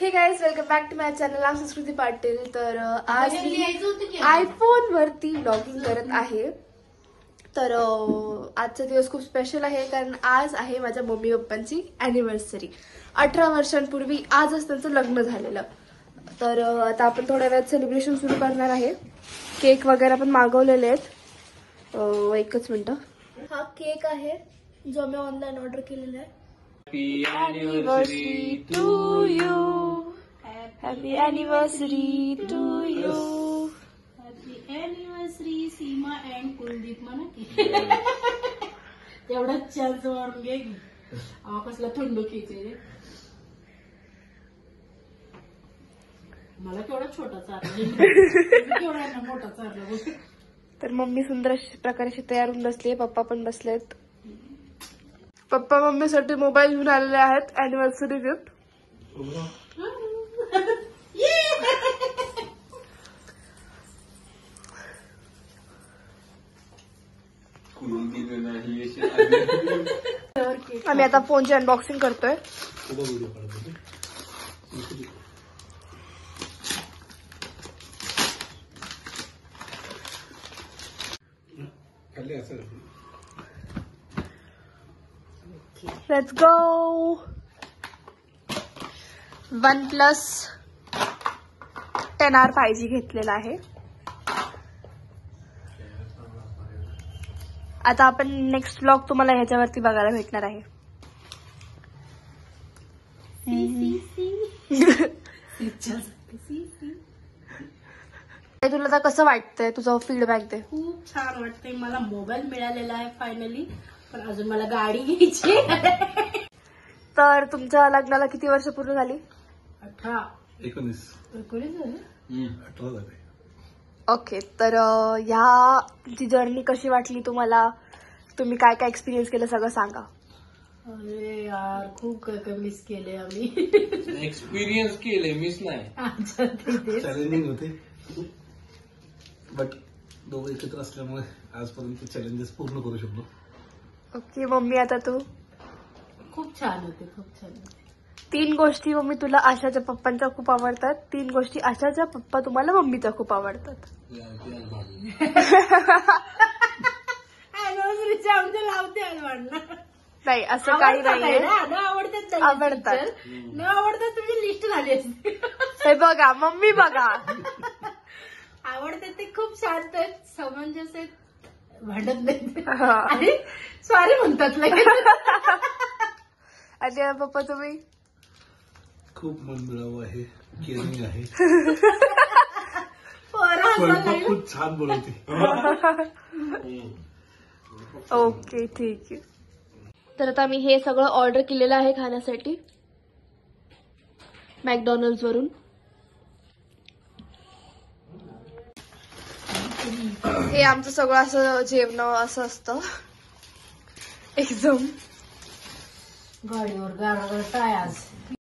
हे guys, welcome back to my channel. I Sanskruti Patil. तर आज मी आयफोन वरती ब्लॉगिंग करत आहे. तर आजचा दिवस खूप स्पेशल आहे कारण आज आहे माझ्या मम्मी पप्पांची अॅनिव्हर्सरी. 18 वर्षांपूर्वी आजच त्यांचं लग्न झालेलं. तर आता आपण थोड्या वेळात सेलिब्रेशन सुरू करणार आहे. केक वगैरे पण मागवलेले आहेत. एकच मिनिट. हा केक आहे जो मी ऑनलाईन ऑर्डर केलेला आहे. Happy anniversary to you. Happy anniversary to you. Happy anniversary Seema and Kuldeep म्हणा की. एवढा चान्स मारून घे की. कसला थंड केक आहे रे. मला केवढा छोटा चारला केवढा ना मोठा चारला. तर मम्मी सुंदर प्रकारे तयार होऊन बसली. पप्पा पण बसलेत. पप्पा मम्मीसाठी मोबाईल घेऊन आलेले आहेत अॅनिव्हर्सरी गिफ्ट. आम्ही आता फोनची अनबॉक्सिंग करतोय. Let's go. OnePlus 10R 5G घेतलेला आहे. आता आपण नेक्स्ट व्लॉग तुम्हाला ह्याच्यावरती बघायला भेटणार आहे. तुला आता कसं वाटतंय? तुझा फीडबॅक दे. खूप छान वाटतंय. मला मोबाईल मिळालेला आहे फायनली, पण अजून मला गाडी घ्यायची. तर तुमच्या लग्नाला किती वर्ष पूर्ण झाली? 19 झाले. ओके. तर ह्या तुमची जर्नी कशी वाटली तुम्हाला? तुम्ही काय काय एक्सपिरियन्स केलं सगळं सांगा. अरे यार, खूप काय मिस केले आम्ही. एक्सपिरियन्स केले, मिस नाही. चॅलेंजिंग होते बट दोघं एकत्र असल्यामुळे आजपर्यंत चॅलेंजेस पूर्ण करू शकलो. ओके मम्मी, आता तू? खूप छान होते, खूप छान होते. 3 गोष्टी मम्मी तुला आशाच्या पप्पांच्या खूप आवडतात. 3 गोष्टी आशाच्या पप्पा तुम्हाला मम्मीच्या खूप आवडतात. नाही असं काही नाहीये. आवडतात. न आवडतात तुझी लिस्ट झाली असते. हे बघा मम्मी, बघा. आवडतात ते खूप शांत आहेत, समंजस आहेत, भांडत नाही आणि सॉरी म्हणतात लगेच. आणि पप्पा तुम्ही? खूप मनमिळावं आहे, केअरिंग आहे, पोरं खूप छान बोलवते. ओके ठीक आहे. तर आता मी हे सगळं ऑर्डर केलेलं आहे खाण्यासाठी मॅकडॉनल्ड्स वरून. हे आमचं सगळं असं जेवण असं असतं एकदम. गाडीवर गाडीवर टाय आज.